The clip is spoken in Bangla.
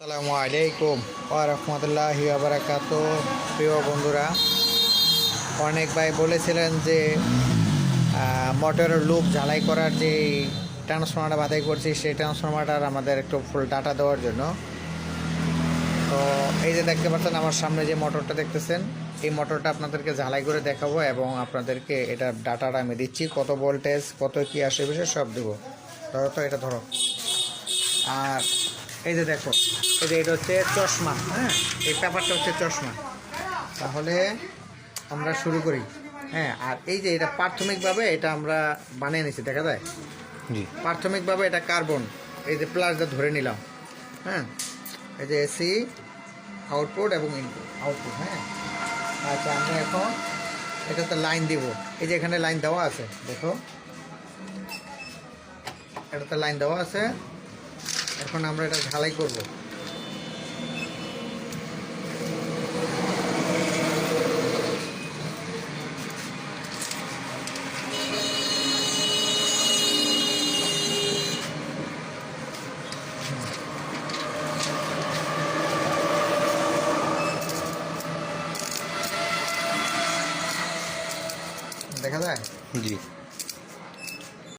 আসসালামু আলাইকুম ওয়া রাহমাতুল্লাহি ওয়া বারাকাতুহু। প্রিয় বন্ধুরা, অনেক ভাই বলেছিলেন যে মোটরের লুপ ঝালাই করার যে ট্রান্সফর্মারটা বাছাই করছি সেই ট্রান্সফর্মারটার আমাদের একটু ফুল ডাটা দেওয়ার জন্য। তো এই যে দেখতে পাচ্ছেন আমার সামনে যে মোটরটা দেখতেছেন, এই মোটরটা আপনাদেরকে ঝালাই করে দেখাবো এবং আপনাদেরকে এটা ডাটাটা আমি দিচ্ছি, কত ভোল্টেজ কত কী আসে বিষয়ে সব দেবো। ধরো তো, এটা ধরো। আর এই যে দেখো, এই যে এটা হচ্ছে চশমা, হ্যাঁ, এই পেপারটা হচ্ছে চশমা। তাহলে আমরা শুরু করি। হ্যাঁ, আর এই যে এটা প্রাথমিকভাবে এটা আমরা বানিয়ে নিছি, দেখা যায়। জি, প্রাথমিকভাবে এটা কার্বন, এই যে প্লাসটা ধরে নিলাম। হ্যাঁ, এই যে এসি আউটপুট এবং ইনপুট আউটপুট। হ্যাঁ, আচ্ছা, আমরা এখন এটাতে লাইন দিব। এই যে এখানে লাইন দেওয়া আছে, দেখো এটাতে লাইন দেওয়া আছে। এখন আমরা এটা ঝালাই করব। দেখা যায়। জি,